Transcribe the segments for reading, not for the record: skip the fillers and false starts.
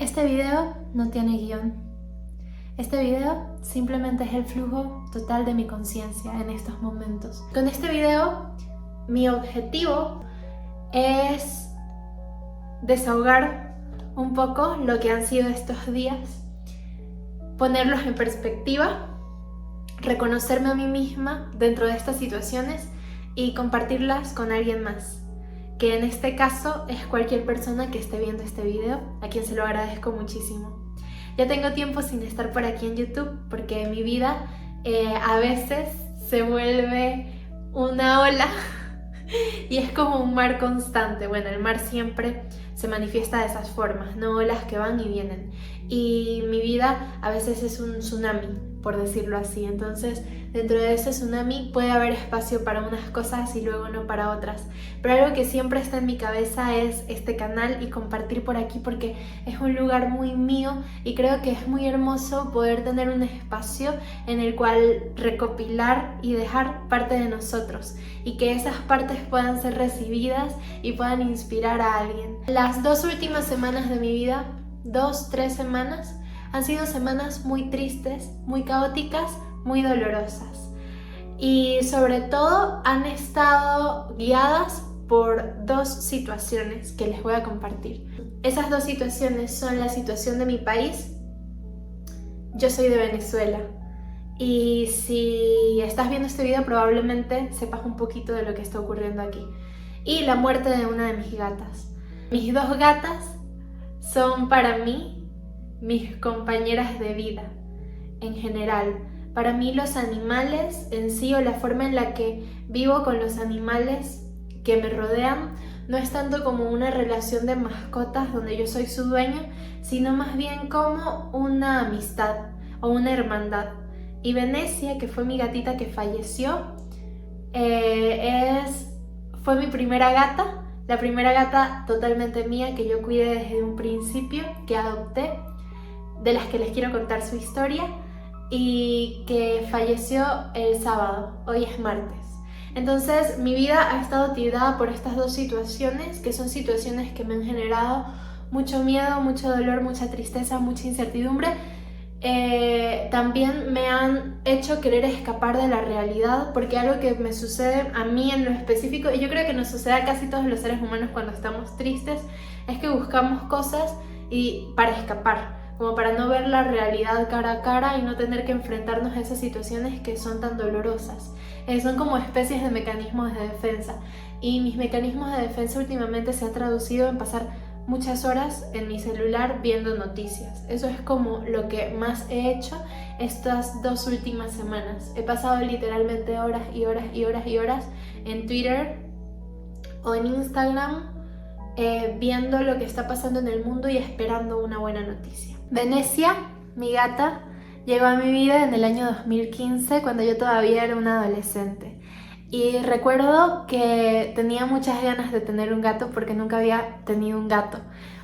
Este video no tiene guión. Este video simplemente es el flujo total de mi conciencia en estos momentos. Con este video, mi objetivo es desahogar un poco lo que han sido estos días, ponerlos en perspectiva, reconocerme a mí misma dentro de estas situaciones y compartirlas con alguien más, que en este caso es cualquier persona que esté viendo este video, a quien se lo agradezco muchísimo. Ya tengo tiempo sin estar por aquí en YouTube porque mi vida a veces se vuelve una ola y es como un mar constante. Bueno, el mar siempre se manifiesta de esas formas, no olas que van y vienen. Y mi vida a veces es un tsunami, por decirlo así. Entonces, dentro de ese tsunami puede haber espacio para unas cosas y luego no para otras. Pero algo que siempre está en mi cabeza es este canal y compartir por aquí porque es un lugar muy mío y creo que es muy hermoso poder tener un espacio en el cual recopilar y dejar parte de nosotros y que esas partes puedan ser recibidas y puedan inspirar a alguien. Las 2 últimas semanas de mi vida, 2-3 semanas, han sido semanas muy tristes, muy caóticas, muy dolorosas. Y sobre todo han estado guiadas por 2 situaciones que les voy a compartir. Esas 2 situaciones son la situación de mi país. Yo soy de Venezuela. Y si estás viendo este video probablemente sepas un poquito de lo que está ocurriendo aquí. Y la muerte de una de mis gatas. Mis 2 gatas son para mí mis compañeras de vida en general. Para mí los animales en sí o la forma en la que vivo con los animales que me rodean no es tanto como una relación de mascotas donde yo soy su dueño, sino más bien como una amistad o una hermandad. Y Venecia, que fue mi gatita que falleció, fue mi primera gata, la primera gata totalmente mía que yo cuidé desde un principio, que adopté, de las que les quiero contar su historia, y que falleció el sábado, hoy es martes. Entonces mi vida ha estado tirada por estas 2 situaciones, que son situaciones que me han generado mucho miedo, mucho dolor, mucha tristeza, mucha incertidumbre. También me han hecho querer escapar de la realidad, porque algo que me sucede a mí en lo específico, y yo creo que nos sucede a casi todos los seres humanos cuando estamos tristes, es que buscamos cosas para escapar, como para no ver la realidad cara a cara y no tener que enfrentarnos a esas situaciones que son tan dolorosas. Son como especies de mecanismos de defensa, y mis mecanismos de defensa últimamente se han traducido en pasar muchas horas en mi celular viendo noticias. Eso es como lo que más he hecho estas 2 últimas semanas. He pasado literalmente horas y horas y horas y horas en Twitter o en Instagram viendo lo que está pasando en el mundo y esperando una buena noticia. Venecia, mi gata, llegó a mi vida en el año 2015 cuando yo todavía era una adolescente. Y recuerdo que tenía muchas ganas de tener un gato porque nunca había tenido un gato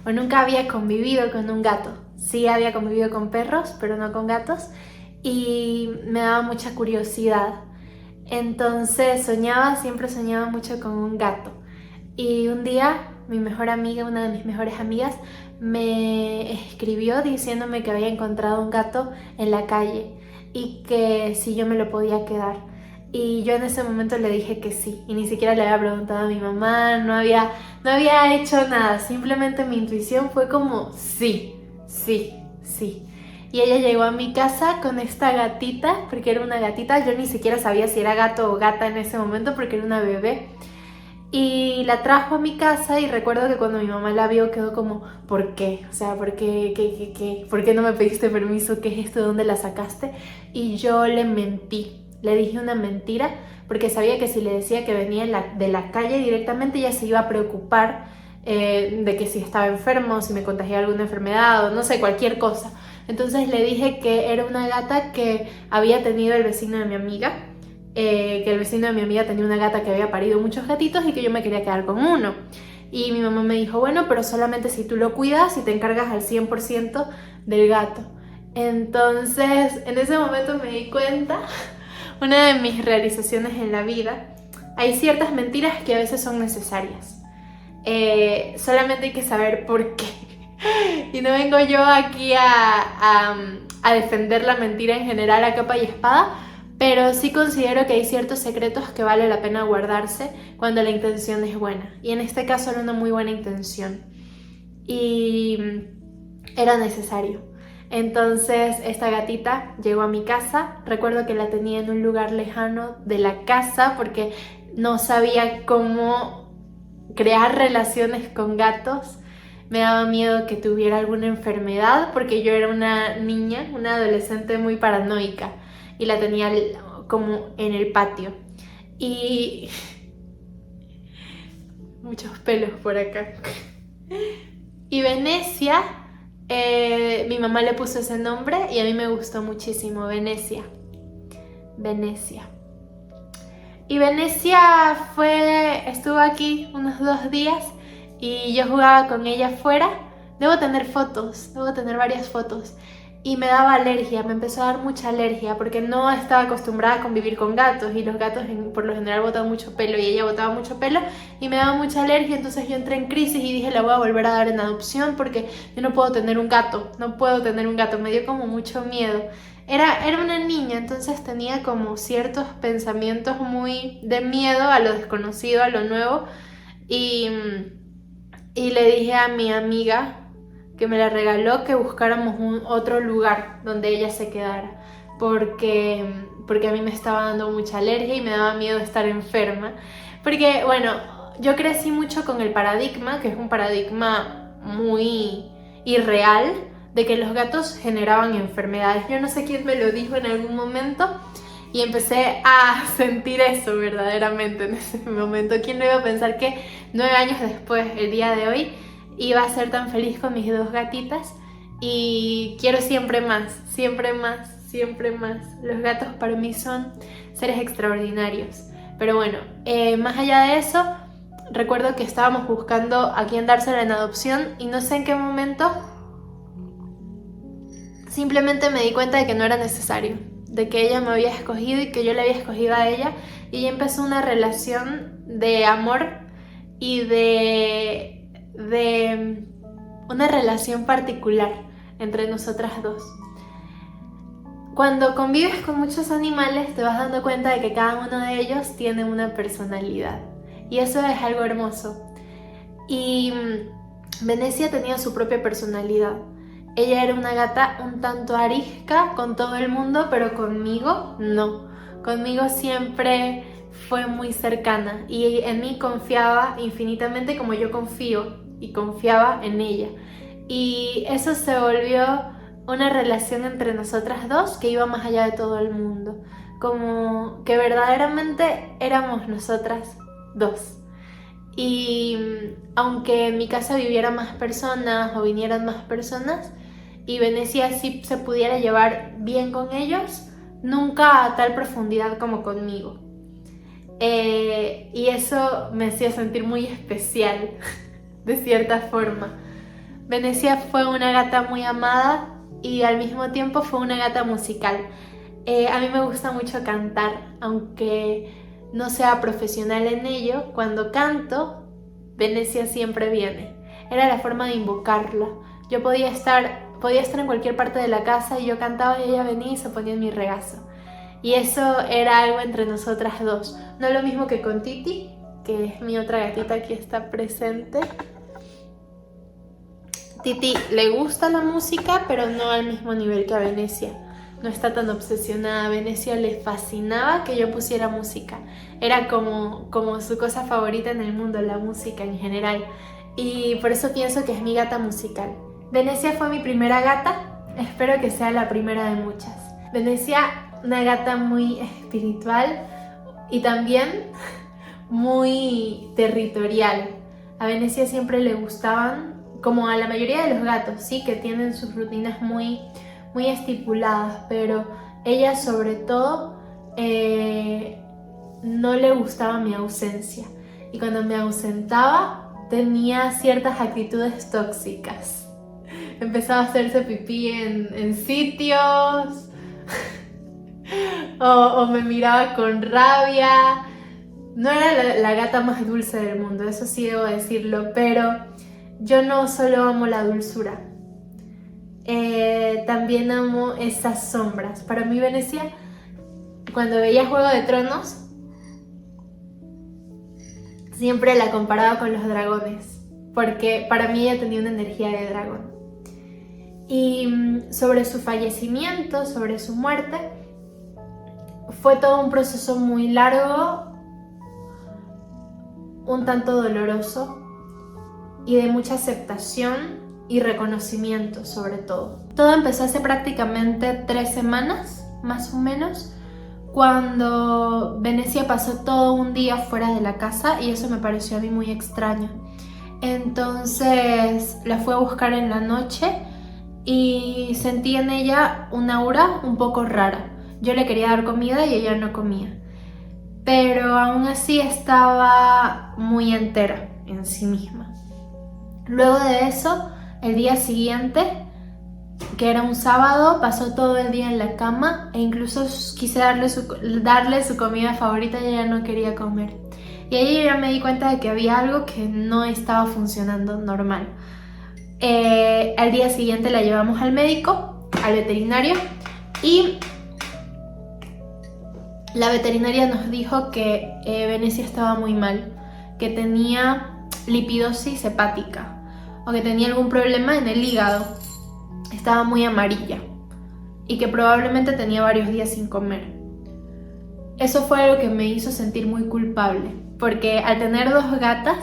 o nunca había convivido con un gato. Sí había convivido con perros, pero no con gatos, y me daba mucha curiosidad. Entonces siempre soñaba mucho con un gato. Y un día mi mejor amiga, una de mis mejores amigas, me escribió diciéndome que había encontrado un gato en la calle y que si yo me lo podía quedar. Y yo en ese momento le dije que sí, y ni siquiera le había preguntado a mi mamá, no había hecho nada, simplemente mi intuición fue como sí. Y ella llegó a mi casa con esta gatita, porque era una gatita, yo ni siquiera sabía si era gato o gata en ese momento porque era una bebé. Y la trajo a mi casa y recuerdo que cuando mi mamá la vio quedó como, ¿por qué? O sea, ¿por qué? ¿Qué? ¿Por qué no me pediste permiso? ¿Qué es esto? ¿De dónde la sacaste? Y yo le mentí. Le dije una mentira porque sabía que si le decía que venía de la calle directamente ella se iba a preocupar de que si estaba enfermo, si me contagiaba alguna enfermedad o no sé, cualquier cosa. Entonces le dije que era una gata que había tenido el vecino de mi amiga, que el vecino de mi amiga tenía una gata que había parido muchos gatitos y que yo me quería quedar con uno. Y mi mamá me dijo, bueno, pero solamente si tú lo cuidas y te encargas al 100% del gato. Entonces en ese momento me di cuenta, una de mis realizaciones en la vida, hay ciertas mentiras que a veces son necesarias. Solamente hay que saber por qué. Y no vengo yo aquí a defender la mentira en general a capa y espada, pero sí considero que hay ciertos secretos que vale la pena guardarse cuando la intención es buena. Y en este caso era una muy buena intención. Y era necesario. Entonces esta gatita llegó a mi casa. Recuerdo que la tenía en un lugar lejano de la casa porque no sabía cómo crear relaciones con gatos. Me daba miedo que tuviera alguna enfermedad porque yo era una niña, una adolescente muy paranoica y la tenía como en el patio. Y muchos pelos por acá. Y Venecia, mi mamá le puso ese nombre y a mí me gustó muchísimo, Venecia. Venecia. Y Venecia estuvo aquí unos 2 días y yo jugaba con ella afuera. Debo tener varias fotos. Y me daba alergia, me empezó a dar mucha alergia porque no estaba acostumbrada a convivir con gatos y los gatos por lo general botan mucho pelo y ella botaba mucho pelo y me daba mucha alergia. Entonces yo entré en crisis y dije, la voy a volver a dar en adopción porque yo no puedo tener un gato, me dio como mucho miedo. Era una niña, entonces tenía como ciertos pensamientos muy de miedo a lo desconocido, a lo nuevo y le dije a mi amiga que me la regaló que buscáramos otro lugar donde ella se quedara porque a mí me estaba dando mucha alergia y me daba miedo estar enferma porque bueno, yo crecí mucho con el paradigma, que es un paradigma muy irreal, de que los gatos generaban enfermedades. Yo no sé quién me lo dijo en algún momento y empecé a sentir eso verdaderamente en ese momento. ¿Quién no iba a pensar que 9 años después, el día de hoy, iba a ser tan feliz con mis 2 gatitas? Y quiero siempre más, siempre más, siempre más. Los gatos para mí son seres extraordinarios. Pero bueno, más allá de eso, recuerdo que estábamos buscando a quién dársela en adopción y no sé en qué momento simplemente me di cuenta de que no era necesario, de que ella me había escogido y que yo le había escogido a ella, y ya empezó una relación de amor y de una relación particular entre nosotras dos. Cuando convives con muchos animales te vas dando cuenta de que cada uno de ellos tiene una personalidad y eso es algo hermoso. Y Venecia tenía su propia personalidad. Ella era una gata un tanto arisca con todo el mundo, pero conmigo no. Conmigo siempre fue muy cercana y en mí confiaba infinitamente como yo confío y confiaba en ella. Y eso se volvió una relación entre nosotras dos que iba más allá de todo el mundo. Como que verdaderamente éramos nosotras dos. Y aunque en mi casa vivieran más personas o vinieran más personas y Venecia sí se pudiera llevar bien con ellos, nunca a tal profundidad como conmigo. Y eso me hacía sentir muy especial, de cierta forma. Venecia fue una gata muy amada y al mismo tiempo fue una gata musical. A mí me gusta mucho cantar, aunque no sea profesional en ello. Cuando canto, Venecia siempre viene. Era la forma de invocarla. Yo podía estar en cualquier parte de la casa y yo cantaba y ella venía y se ponía en mi regazo. Y eso era algo entre nosotras dos. No lo mismo que con Titi, que es mi otra gatita que está presente. Titi le gusta la música, pero no al mismo nivel que a Venecia. No está tan obsesionada. A Venecia le fascinaba que yo pusiera música. Era como su cosa favorita en el mundo, la música en general. Y por eso pienso que es mi gata musical. Venecia fue mi primera gata. Espero que sea la primera de muchas. Venecia, una gata muy espiritual y también muy territorial. A Venecia siempre le gustaban, como a la mayoría de los gatos, sí, que tienen sus rutinas muy estipuladas, pero ella sobre todo no le gustaba mi ausencia y cuando me ausentaba tenía ciertas actitudes tóxicas. Empezaba a hacerse pipí en sitios o me miraba con rabia. No era la gata más dulce del mundo, eso sí debo decirlo, pero yo no solo amo la dulzura, también amo esas sombras. Para mí Venecia, cuando veía Juego de Tronos, siempre la comparaba con los dragones, porque para mí ella tenía una energía de dragón. Y sobre su fallecimiento, sobre su muerte, fue todo un proceso muy largo, un tanto doloroso y de mucha aceptación y reconocimiento sobre todo. Todo empezó hace prácticamente 3 semanas, más o menos, cuando Venecia pasó todo un día fuera de la casa y eso me pareció a mí muy extraño. Entonces la fui a buscar en la noche y sentí en ella un aura un poco rara. Yo le quería dar comida y ella no comía, pero aún así estaba muy entera en sí misma. Luego de eso, el día siguiente, que era un sábado, pasó todo el día en la cama e incluso quise darle su comida favorita y ella no quería comer. Y ahí yo ya me di cuenta de que había algo que no estaba funcionando normal. Al día siguiente la llevamos al médico, al veterinario, y la veterinaria nos dijo que Venecia estaba muy mal, que tenía lipidosis hepática o que tenía algún problema en el hígado. Estaba muy amarilla y que probablemente tenía varios días sin comer. Eso fue algo que me hizo sentir muy culpable, porque al tener 2 gatas,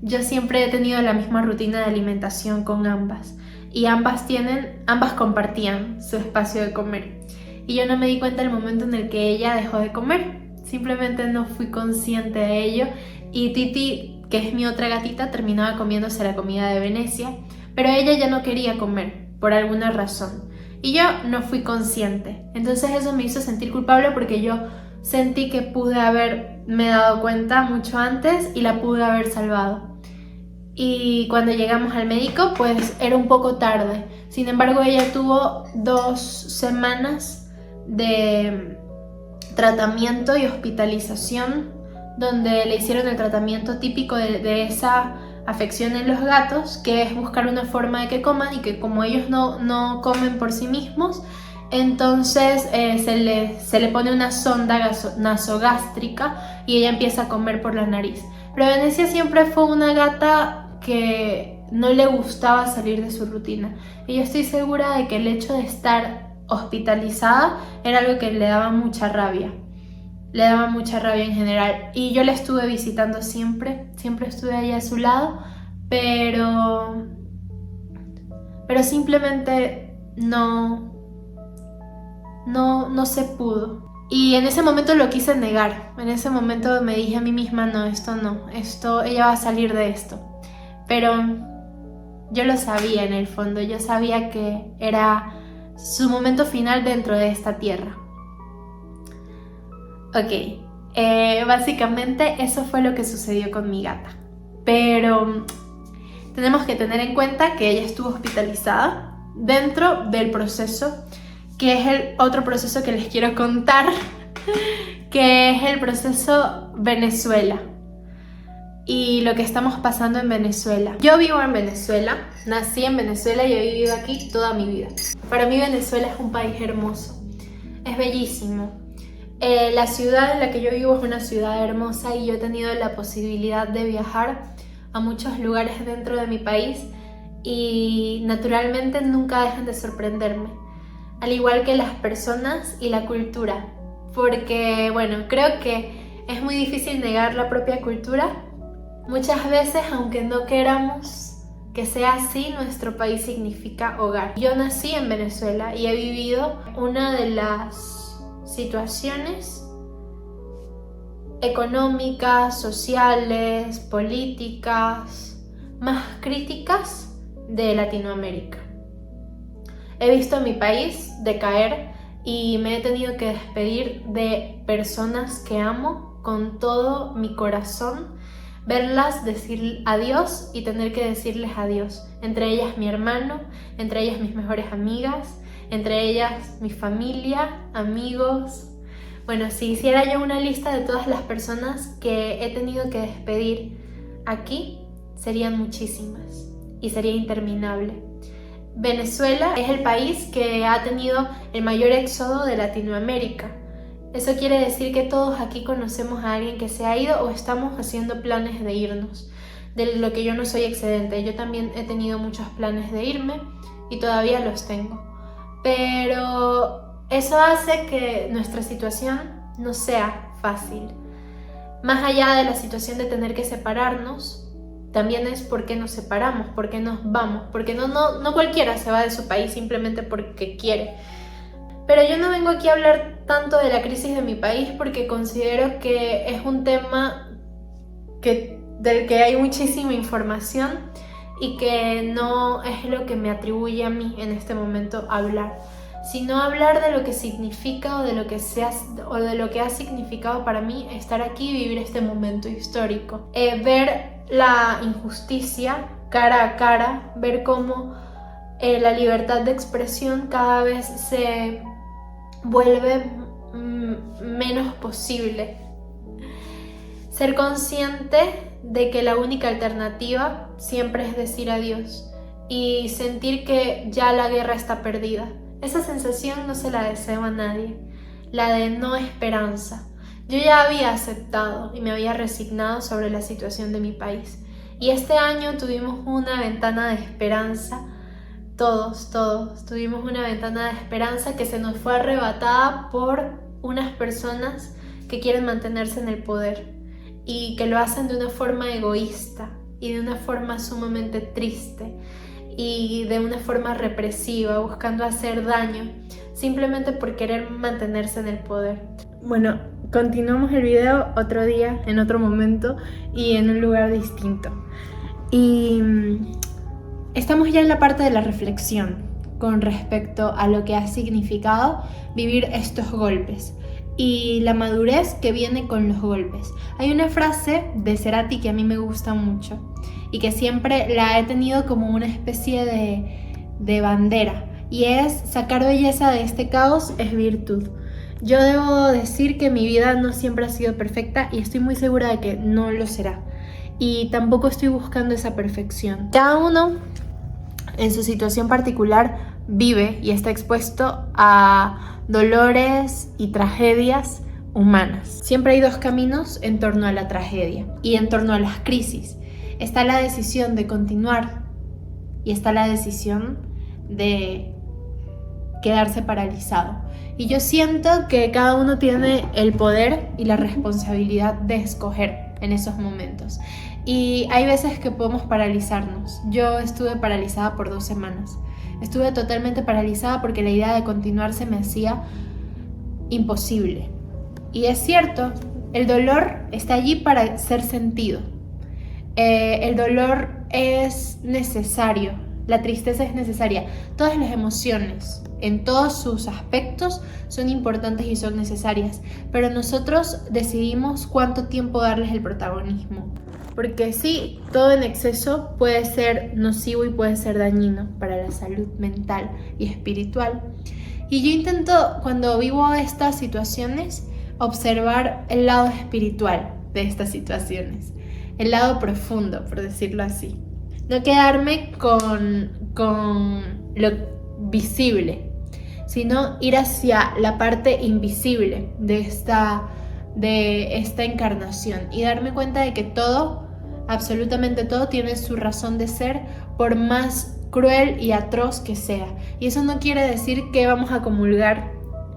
yo siempre he tenido la misma rutina de alimentación con ambas y ambas compartían su espacio de comer. Y yo no me di cuenta del momento en el que ella dejó de comer. Simplemente no fui consciente de ello y Titi, que es mi otra gatita, terminaba comiéndose la comida de Venecia, pero ella ya no quería comer por alguna razón y yo no fui consciente. Entonces eso me hizo sentir culpable porque yo sentí que pude haberme dado cuenta mucho antes y la pude haber salvado. Y cuando llegamos al médico, pues era un poco tarde. Sin embargo, ella tuvo 2 semanas de tratamiento y hospitalización, donde le hicieron el tratamiento típico de esa afección en los gatos, que es buscar una forma de que coman, y que como ellos no comen por sí mismos, entonces se le pone una sonda nasogástrica y ella empieza a comer por la nariz. Pero Venecia siempre fue una gata que no le gustaba salir de su rutina, y yo estoy segura de que el hecho de estar hospitalizada era algo que le daba mucha rabia. Le daba mucha rabia en general, y yo la estuve visitando siempre estuve ahí a su lado, pero simplemente no se pudo. Y en ese momento lo quise negar. En ese momento me dije a mí misma, no, ella va a salir de esto. Pero yo lo sabía en el fondo, yo sabía que era su momento final dentro de esta tierra. Ok, básicamente eso fue lo que sucedió con mi gata. Pero tenemos que tener en cuenta que ella estuvo hospitalizada dentro del proceso, que es el otro proceso que les quiero contar, que es el proceso Venezuela y lo que estamos pasando en Venezuela. Yo vivo en Venezuela, nací en Venezuela y he vivido aquí toda mi vida. Para mí Venezuela es un país hermoso, es bellísimo. La ciudad en la que yo vivo es una ciudad hermosa y yo he tenido la posibilidad de viajar a muchos lugares dentro de mi país y naturalmente nunca dejan de sorprenderme, al igual que las personas y la cultura, porque bueno, creo que es muy difícil negar la propia cultura. Muchas veces, aunque no queramos que sea así, nuestro país significa hogar. Yo nací en Venezuela y he vivido una de las situaciones económicas, sociales, políticas más críticas de Latinoamérica. He visto a mi país decaer y me he tenido que despedir de personas que amo con todo mi corazón, verlas decir adiós y tener que decirles adiós, entre ellas mi hermano, entre ellas mis mejores amigas, entre ellas mi familia, amigos. Bueno, si hiciera yo una lista de todas las personas que he tenido que despedir aquí, serían muchísimas. y sería interminable. Venezuela es el país que ha tenido el mayor éxodo de Latinoamérica. Eso quiere decir que todos aquí conocemos a alguien que se ha ido o estamos haciendo planes de irnos. De lo que yo no soy excedente, yo también he tenido muchos planes de irme y todavía los tengo. Pero eso hace que nuestra situación no sea fácil. Más allá de la situación de tener que separarnos, también es por qué nos separamos, por qué nos vamos, porque no cualquiera se va de su país simplemente porque quiere. Pero yo no vengo aquí a hablar tanto de la crisis de mi país porque considero que es un tema del que hay muchísima información y que no es lo que me atribuye a mí en este momento hablar, sino hablar de lo que significa o de lo que ha significado para mí estar aquí y vivir este momento histórico. Ver la injusticia cara a cara, ver cómo la libertad de expresión cada vez se vuelve menos posible. Ser consciente de que la única alternativa siempre es decir adiós y sentir que ya la guerra está perdida. Esa sensación no se la deseo a nadie, la de no esperanza. Yo ya había aceptado y me había resignado sobre la situación de mi país. Y este año tuvimos una ventana de esperanza, todos tuvimos una ventana de esperanza que se nos fue arrebatada por unas personas que quieren mantenerse en el poder y que lo hacen de una forma egoísta y de una forma sumamente triste y de una forma represiva, buscando hacer daño simplemente por querer mantenerse en el poder. Bueno, continuamos el video otro día, en otro momento y en un lugar distinto. Y estamos ya en la parte de la reflexión con respecto a lo que ha significado vivir estos golpes y la madurez que viene con los golpes. Hay una frase de Cerati que a mí me gusta mucho y que siempre la he tenido como una especie de bandera, y es: sacar belleza de este caos es virtud. Yo debo decir que mi vida no siempre ha sido perfecta y estoy muy segura de que no lo será, y tampoco estoy buscando esa perfección. Cada uno en su situación particular vive y está expuesto a dolores y tragedias humanas. Siempre hay dos caminos en torno a la tragedia y en torno a las crisis. Está la decisión de continuar y está la decisión de quedarse paralizado. Y yo siento que cada uno tiene el poder y la responsabilidad de escoger en esos momentos. Y hay veces que podemos paralizarnos. Yo estuve paralizada por 2 semanas. Estuve totalmente paralizada porque la idea de continuar se me hacía imposible. Y es cierto, el dolor está allí para ser sentido. El dolor es necesario, la tristeza es necesaria. Todas las emociones, en todos sus aspectos, son importantes y son necesarias. Pero nosotros decidimos cuánto tiempo darles el protagonismo. Porque sí, todo en exceso puede ser nocivo y puede ser dañino para la salud mental y espiritual. Y yo intento, cuando vivo estas situaciones, observar el lado espiritual de estas situaciones, el lado profundo, por decirlo así. No quedarme con lo visible, sino ir hacia la parte invisible de esta encarnación y darme cuenta de que todo, absolutamente todo, tiene su razón de ser, por más cruel y atroz que sea. Y eso no quiere decir que vamos a comulgar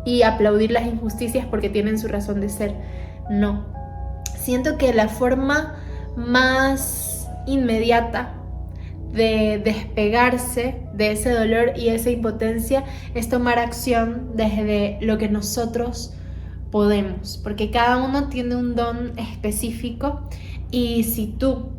y aplaudir las injusticias porque tienen su razón de ser. No. Siento que la forma más inmediata de despegarse de ese dolor y esa impotencia es tomar acción desde lo que nosotros podemos, porque cada uno tiene un don específico, y si tú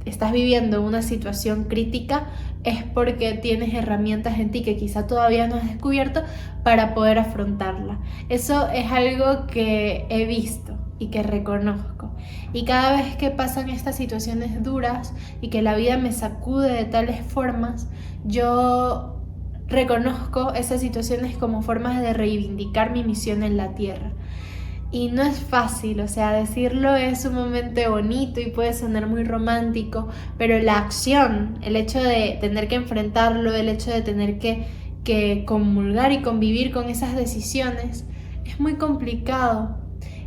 estás viviendo una situación crítica es porque tienes herramientas en ti que quizá todavía no has descubierto para poder afrontarla. Eso es algo que he visto y que reconozco, y cada vez que pasan estas situaciones duras y que la vida me sacude de tales formas, yo reconozco esas situaciones como formas de reivindicar mi misión en la tierra. Y no es fácil, o sea, decirlo es sumamente bonito y puede sonar muy romántico, pero la acción, el hecho de tener que enfrentarlo, el hecho de tener que comulgar y convivir con esas decisiones, es muy complicado.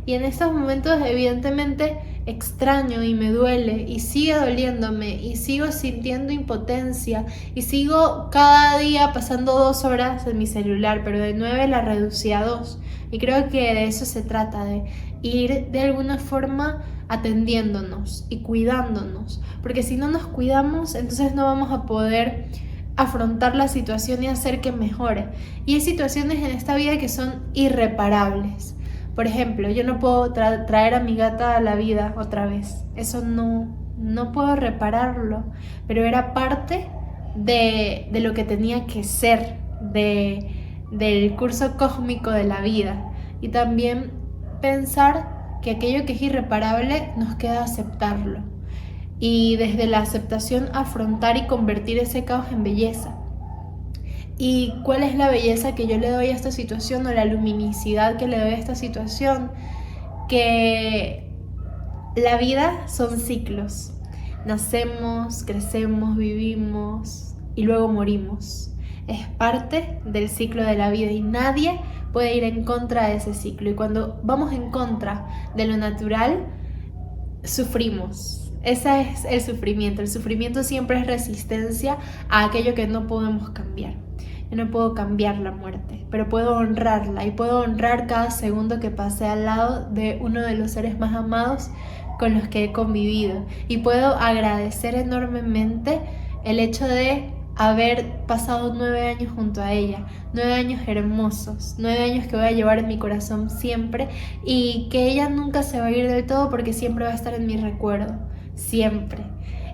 Y en estos momentos evidentemente extraño y me duele y sigue doliéndome y sigo sintiendo impotencia y sigo cada día pasando 2 horas en mi celular, pero de 9 la reducí a 2. Y creo que de eso se trata, de ir de alguna forma atendiéndonos y cuidándonos, porque si no nos cuidamos, entonces no vamos a poder afrontar la situación y hacer que mejore. Y hay situaciones en esta vida que son irreparables. Por ejemplo, yo no puedo traer a mi gata a la vida otra vez. Eso no puedo repararlo, pero era parte de lo que tenía que ser, del curso cósmico de la vida. Y también pensar que aquello que es irreparable nos queda aceptarlo. Y desde la aceptación afrontar y convertir ese caos en belleza. ¿Y cuál es la belleza que yo le doy a esta situación o la luminosidad que le doy a esta situación? Que la vida son ciclos. Nacemos, crecemos, vivimos y luego morimos. Es parte del ciclo de la vida y nadie puede ir en contra de ese ciclo. Y cuando vamos en contra de lo natural, sufrimos. Ese es el sufrimiento. El sufrimiento siempre es resistencia a aquello que no podemos cambiar. Yo no puedo cambiar la muerte, pero puedo honrarla y puedo honrar cada segundo que pasé al lado de uno de los seres más amados con los que he convivido. Y puedo agradecer enormemente el hecho de haber pasado 9 años junto a ella, 9 años hermosos, 9 años que voy a llevar en mi corazón siempre y que ella nunca se va a ir del todo porque siempre va a estar en mi recuerdo, siempre.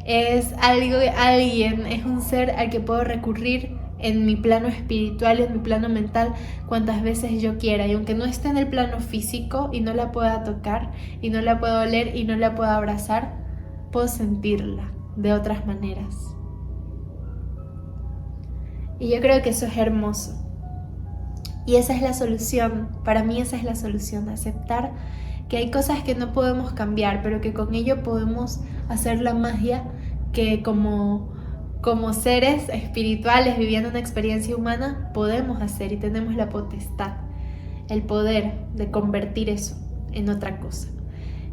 Es alguien, es un ser al que puedo recurrir en mi plano espiritual, en mi plano mental, cuantas veces yo quiera. Y aunque no esté en el plano físico y no la pueda tocar, y no la puedo oler y no la puedo abrazar, puedo sentirla de otras maneras. Y yo creo que eso es hermoso. Y esa es la solución, para mí esa es la solución, aceptar que hay cosas que no podemos cambiar, pero que con ello podemos hacer la magia que como seres espirituales viviendo una experiencia humana podemos hacer y tenemos la potestad, el poder de convertir eso en otra cosa,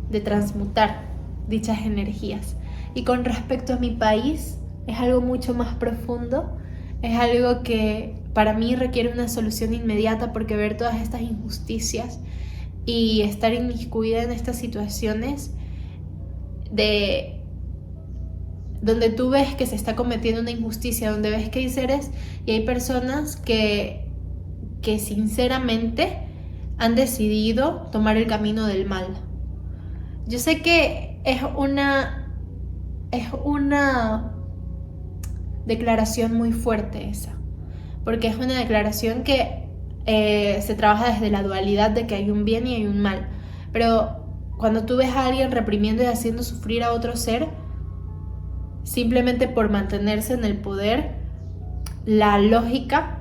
de transmutar dichas energías. Y con respecto a mi país, es algo mucho más profundo, es algo que para mí requiere una solución inmediata porque ver todas estas injusticias y estar inmiscuida en estas situaciones donde tú ves que se está cometiendo una injusticia, donde ves que hay seres y hay personas que sinceramente han decidido tomar el camino del mal. Yo sé que es una declaración muy fuerte esa, porque es una declaración que se trabaja desde la dualidad de que hay un bien y hay un mal, pero cuando tú ves a alguien reprimiendo y haciendo sufrir a otro ser simplemente por mantenerse en el poder, la lógica,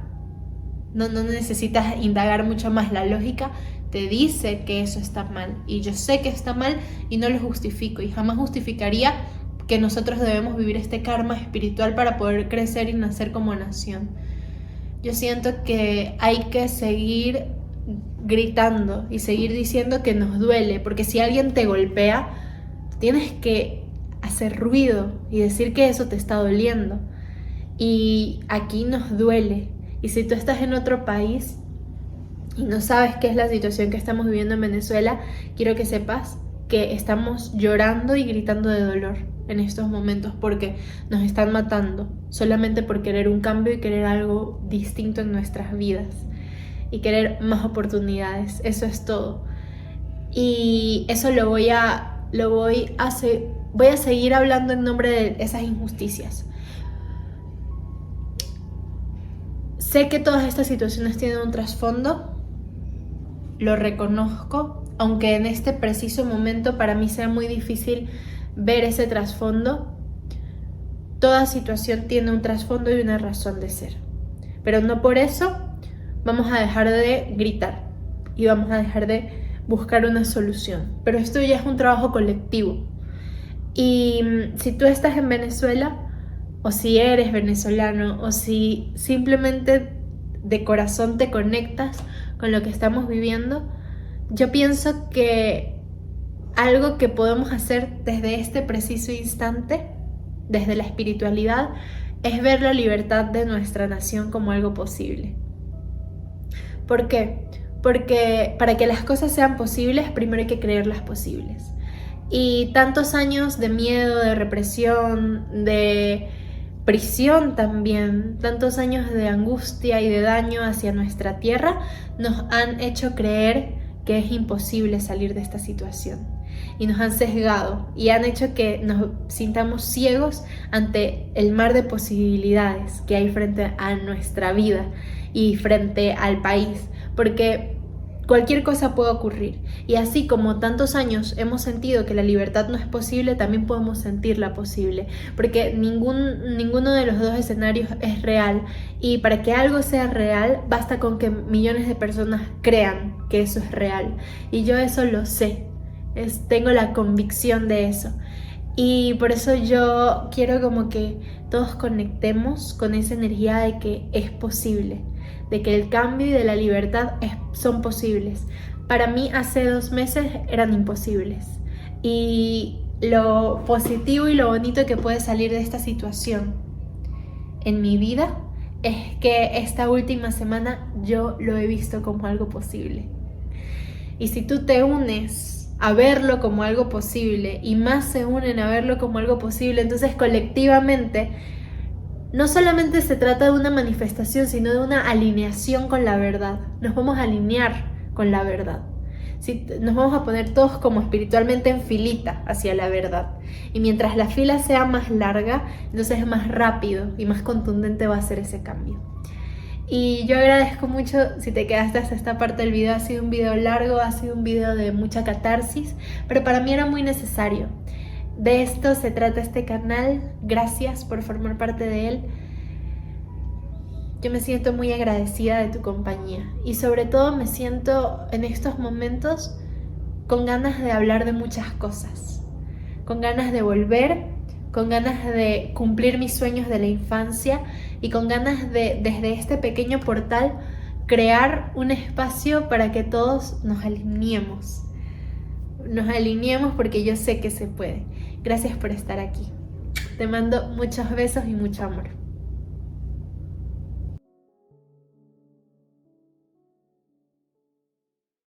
no necesitas indagar mucho más, la lógica te dice que eso está mal y yo sé que está mal y no lo justifico y jamás justificaría que nosotros debemos vivir este karma espiritual para poder crecer y nacer como nación. Yo siento que hay que seguir gritando y seguir diciendo que nos duele, porque si alguien te golpea, tienes que hacer ruido y decir que eso te está doliendo. Y aquí nos duele. Y si tú estás en otro país y no sabes qué es la situación que estamos viviendo en Venezuela, quiero que sepas que estamos llorando y gritando de dolor en estos momentos porque nos están matando solamente por querer un cambio y querer algo distinto en nuestras vidas y querer más oportunidades. Eso es todo. Y eso voy a seguir hablando en nombre de esas injusticias. Sé que todas estas situaciones tienen un trasfondo, lo reconozco, aunque en este preciso momento para mí sea muy difícil ver ese trasfondo. Toda situación tiene un trasfondo y una razón de ser, pero no por eso vamos a dejar de gritar y vamos a dejar de buscar una solución. Pero esto ya es un trabajo colectivo. Y si tú estás en Venezuela, o si eres venezolano, o si simplemente de corazón te conectas con lo que estamos viviendo, yo pienso que algo que podemos hacer desde este preciso instante, desde la espiritualidad, es ver la libertad de nuestra nación como algo posible. ¿Por qué? Porque para que las cosas sean posibles, primero hay que creerlas posibles. Y tantos años de miedo, de represión, de prisión también, tantos años de angustia y de daño hacia nuestra tierra, nos han hecho creer que es imposible salir de esta situación. Y nos han sesgado y han hecho que nos sintamos ciegos ante el mar de posibilidades que hay frente a nuestra vida y frente al país. Porque cualquier cosa puede ocurrir. Y así como tantos años hemos sentido que la libertad no es posible, también podemos sentirla posible. Porque ninguno de los dos escenarios es real. Y para que algo sea real, basta con que millones de personas crean que eso es real. Y yo eso lo sé. Tengo la convicción de eso. Y por eso yo quiero como que todos conectemos con esa energía de que es posible, de que el cambio y de la libertad son posibles. Para mí hace 2 meses eran imposibles. Y lo positivo y lo bonito que puede salir de esta situación en mi vida es que esta última semana yo lo he visto como algo posible. Y si tú te unes a verlo como algo posible y más se unen a verlo como algo posible, entonces colectivamente no solamente se trata de una manifestación, sino de una alineación con la verdad. Nos vamos a alinear con la verdad. Nos vamos a poner todos como espiritualmente en filita hacia la verdad. Y mientras la fila sea más larga, entonces más rápido y más contundente va a ser ese cambio. Y yo agradezco mucho si te quedaste hasta esta parte del video. Ha sido un video largo, ha sido un video de mucha catarsis, pero para mí era muy necesario. De esto se trata este canal. Gracias por formar parte de él. Yo me siento muy agradecida de tu compañía y sobre todo me siento en estos momentos con ganas de hablar de muchas cosas, con ganas de volver, con ganas de cumplir mis sueños de la infancia y con ganas de, desde este pequeño portal, crear un espacio para que todos nos alineemos. Nos alineemos porque yo sé que se puede. Gracias por estar aquí. Te mando muchos besos y mucho amor.